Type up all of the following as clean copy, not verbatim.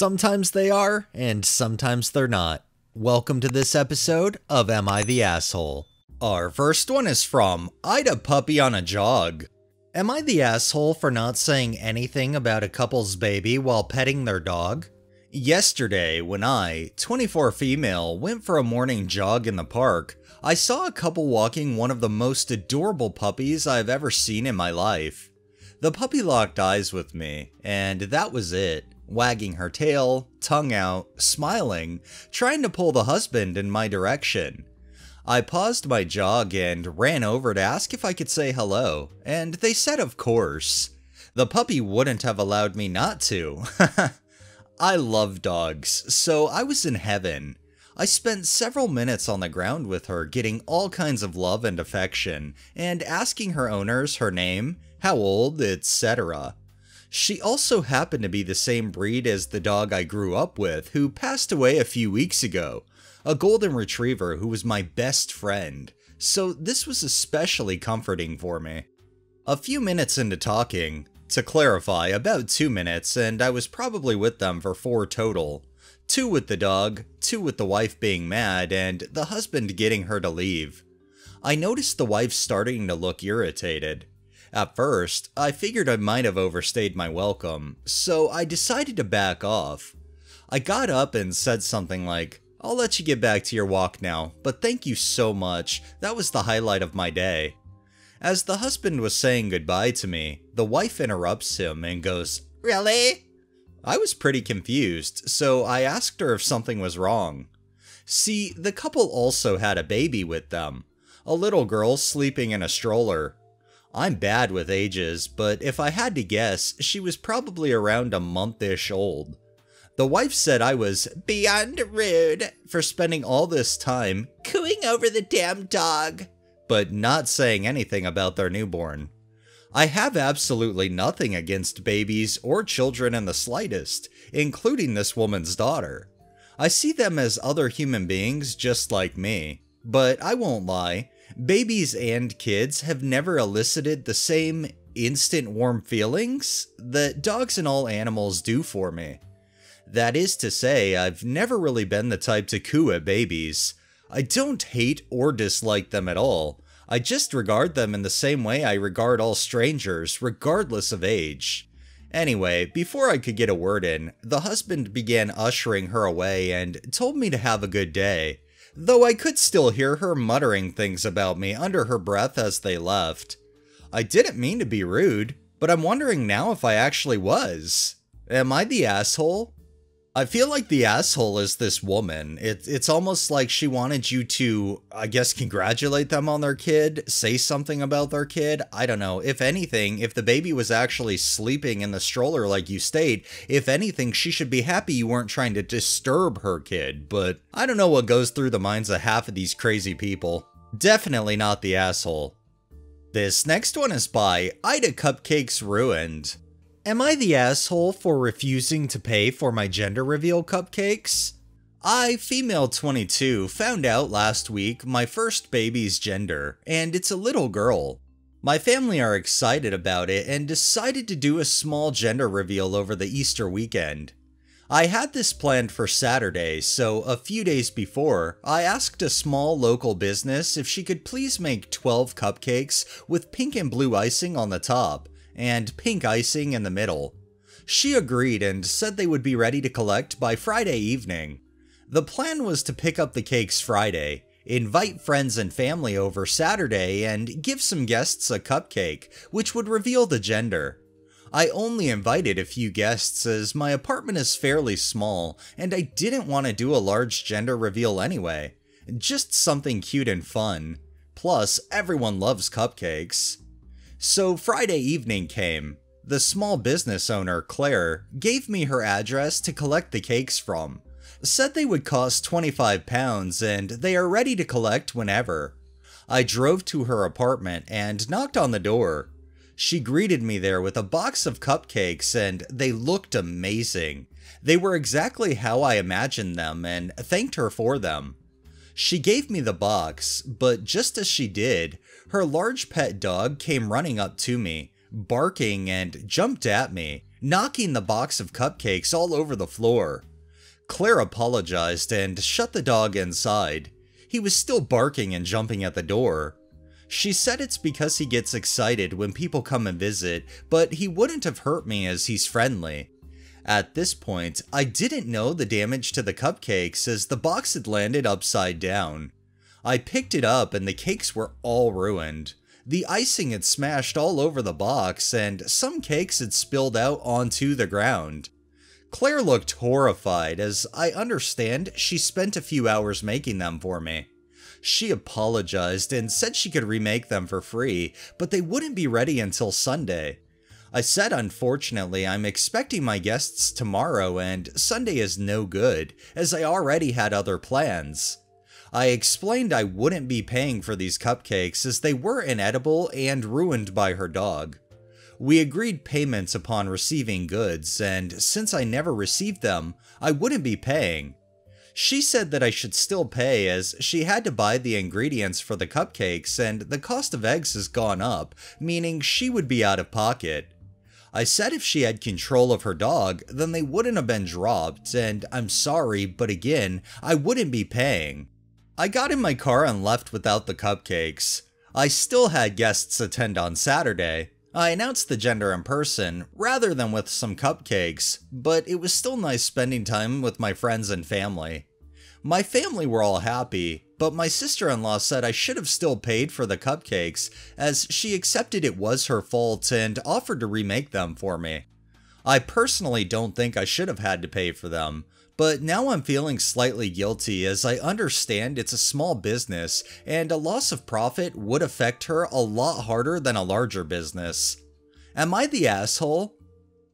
Sometimes they are, and sometimes they're not. Welcome to this episode of Am I the Asshole? Our first one is from AITA Puppy on a Jog. Am I the asshole for not saying anything about a couple's baby while petting their dog? Yesterday, when I, 24 female, went for a morning jog in the park, I saw a couple walking one of the most adorable puppies I've ever seen in my life. The puppy locked eyes with me, and that was it. Wagging her tail, tongue out, smiling, trying to pull the husband in my direction. I paused my jog and ran over to ask if I could say hello, and they said of course. The puppy wouldn't have allowed me not to. I love dogs, so I was in heaven. I spent several minutes on the ground with her, getting all kinds of love and affection, and asking her owners her name, how old, etc. She also happened to be the same breed as the dog I grew up with, who passed away a few weeks ago, a golden retriever who was my best friend, so this was especially comforting for me. A few minutes into talking, to clarify, about 2 minutes, and I was probably with them for 4 total. 2 with the dog, 2 with the wife being mad, and the husband getting her to leave. I noticed the wife starting to look irritated. At first, I figured I might have overstayed my welcome, so I decided to back off. I got up and said something like, "I'll let you get back to your walk now, but thank you so much, that was the highlight of my day." As the husband was saying goodbye to me, the wife interrupts him and goes, "Really?" I was pretty confused, so I asked her if something was wrong. See, the couple also had a baby with them, a little girl sleeping in a stroller. I'm bad with ages, but if I had to guess, she was probably around a month-ish old. The wife said I was beyond rude for spending all this time cooing over the damn dog, but not saying anything about their newborn. I have absolutely nothing against babies or children in the slightest, including this woman's daughter. I see them as other human beings just like me, but I won't lie. Babies and kids have never elicited the same instant warm feelings that dogs and all animals do for me. That is to say, I've never really been the type to coo at babies. I don't hate or dislike them at all. I just regard them in the same way I regard all strangers, regardless of age. Anyway, before I could get a word in, the husband began ushering her away and told me to have a good day. Though I could still hear her muttering things about me under her breath as they left. I didn't mean to be rude, but I'm wondering now if I actually was. Am I the asshole? I feel like the asshole is this woman. It's almost like she wanted you to, I guess, congratulate them on their kid, say something about their kid. I don't know. If anything, if the baby was actually sleeping in the stroller like you state, if anything, she should be happy you weren't trying to disturb her kid. But I don't know what goes through the minds of half of these crazy people. Definitely not the asshole. This next one is by AITA Cupcakes Ruined. Am I the asshole for refusing to pay for my gender reveal cupcakes? I, female 22, found out last week my first baby's gender, and it's a little girl. My family are excited about it and decided to do a small gender reveal over the Easter weekend. I had this planned for Saturday, so a few days before, I asked a small local business if she could please make 12 cupcakes with pink and blue icing on the top, and pink icing in the middle. She agreed and said they would be ready to collect by Friday evening. The plan was to pick up the cakes Friday, invite friends and family over Saturday, and give some guests a cupcake, which would reveal the gender. I only invited a few guests as my apartment is fairly small, and I didn't want to do a large gender reveal anyway. Just something cute and fun. Plus, everyone loves cupcakes. So Friday evening came. The small business owner, Claire, gave me her address to collect the cakes from. Said they would cost £25 and they are ready to collect whenever. I drove to her apartment and knocked on the door. She greeted me there with a box of cupcakes and they looked amazing. They were exactly how I imagined them and thanked her for them. She gave me the box, but just as she did, her large pet dog came running up to me, barking and jumped at me, knocking the box of cupcakes all over the floor. Claire apologized and shut the dog inside. He was still barking and jumping at the door. She said it's because he gets excited when people come and visit, but he wouldn't have hurt me as he's friendly. At this point, I didn't know the damage to the cupcakes as the box had landed upside down. I picked it up and the cakes were all ruined. The icing had smashed all over the box and some cakes had spilled out onto the ground. Claire looked horrified as I understand she spent a few hours making them for me. She apologized and said she could remake them for free, but they wouldn't be ready until Sunday. I said unfortunately I'm expecting my guests tomorrow and Sunday is no good, as I already had other plans. I explained I wouldn't be paying for these cupcakes as they were inedible and ruined by her dog. We agreed payments upon receiving goods, and since I never received them, I wouldn't be paying. She said that I should still pay as she had to buy the ingredients for the cupcakes and the cost of eggs has gone up, meaning she would be out of pocket. I said if she had control of her dog, then they wouldn't have been dropped, and I'm sorry, but again, I wouldn't be paying. I got in my car and left without the cupcakes. I still had guests attend on Saturday. I announced the gender in person, rather than with some cupcakes, but it was still nice spending time with my friends and family. My family were all happy, but my sister-in-law said I should have still paid for the cupcakes, as she accepted it was her fault and offered to remake them for me. I personally don't think I should have had to pay for them, but now I'm feeling slightly guilty as I understand it's a small business and a loss of profit would affect her a lot harder than a larger business. Am I the asshole?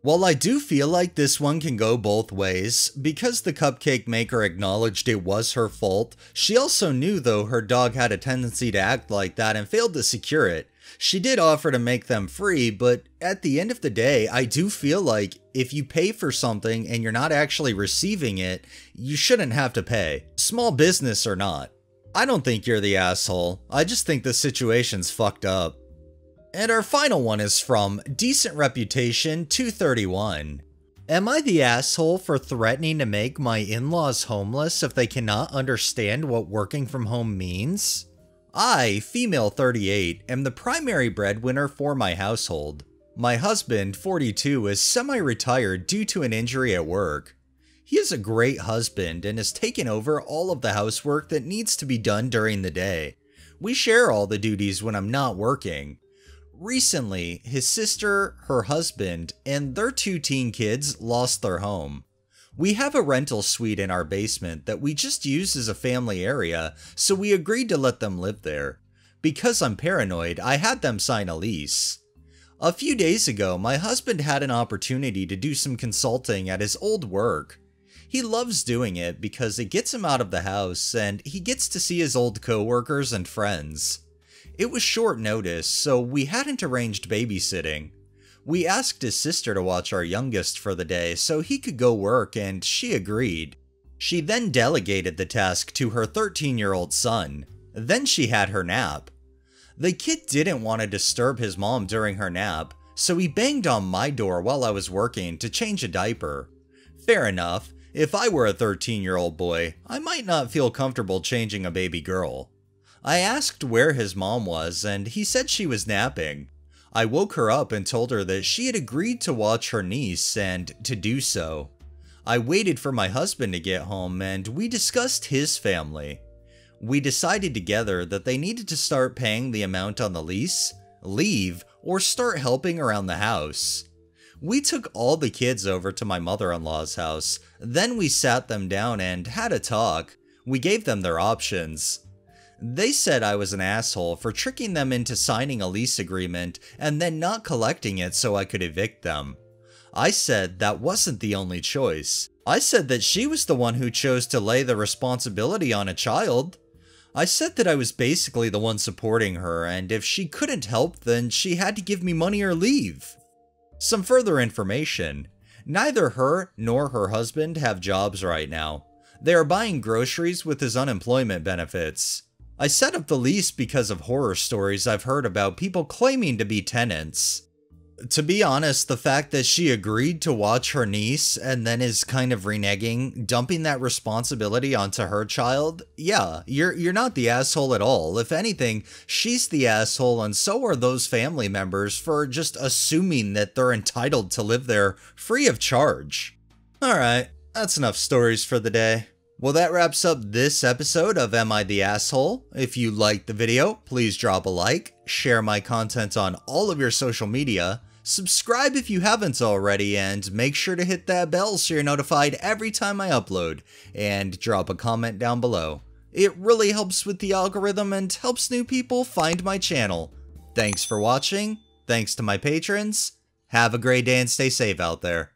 Well, I do feel like this one can go both ways. Because the cupcake maker acknowledged it was her fault, she also knew though her dog had a tendency to act like that and failed to secure it. She did offer to make them free, but at the end of the day, I do feel like if you pay for something and you're not actually receiving it, you shouldn't have to pay, small business or not. I don't think you're the asshole, I just think the situation's fucked up. And our final one is from Decent Reputation 231. Am I the asshole for threatening to make my in-laws homeless if they cannot understand what working from home means? I, female 38, am the primary breadwinner for my household. My husband, 42, is semi-retired due to an injury at work. He is a great husband and has taken over all of the housework that needs to be done during the day. We share all the duties when I'm not working. Recently, his sister, her husband, and their 2 teen kids lost their home. We have a rental suite in our basement that we just use as a family area, so we agreed to let them live there. Because I'm paranoid, I had them sign a lease. A few days ago, my husband had an opportunity to do some consulting at his old work. He loves doing it because it gets him out of the house and he gets to see his old coworkers and friends. It was short notice, so we hadn't arranged babysitting. We asked his sister to watch our youngest for the day so he could go work and she agreed. She then delegated the task to her 13-year-old son. Then she had her nap. The kid didn't want to disturb his mom during her nap, so he banged on my door while I was working to change a diaper. Fair enough, if I were a 13-year-old boy, I might not feel comfortable changing a baby girl. I asked where his mom was and he said she was napping. I woke her up and told her that she had agreed to watch her niece and to do so. I waited for my husband to get home and we discussed his family. We decided together that they needed to start paying the amount on the lease, leave, or start helping around the house. We took all the kids over to my mother-in-law's house, then we sat them down and had a talk. We gave them their options. They said I was an asshole for tricking them into signing a lease agreement and then not collecting it so I could evict them. I said that wasn't the only choice. I said that she was the one who chose to lay the responsibility on a child. I said that I was basically the one supporting her, and if she couldn't help, then she had to give me money or leave. Some further information. Neither her nor her husband have jobs right now. They are buying groceries with his unemployment benefits. I set up the lease because of horror stories I've heard about people claiming to be tenants. To be honest, the fact that she agreed to watch her niece and then is kind of reneging, dumping that responsibility onto her child, yeah, you're not the asshole at all. If anything, she's the asshole and so are those family members for just assuming that they're entitled to live there free of charge. Alright, that's enough stories for the day. Well, that wraps up this episode of Am I the Asshole? If you liked the video, please drop a like, share my content on all of your social media, subscribe if you haven't already, and make sure to hit that bell so you're notified every time I upload, and drop a comment down below. It really helps with the algorithm and helps new people find my channel. Thanks for watching, thanks to my patrons, have a great day and stay safe out there.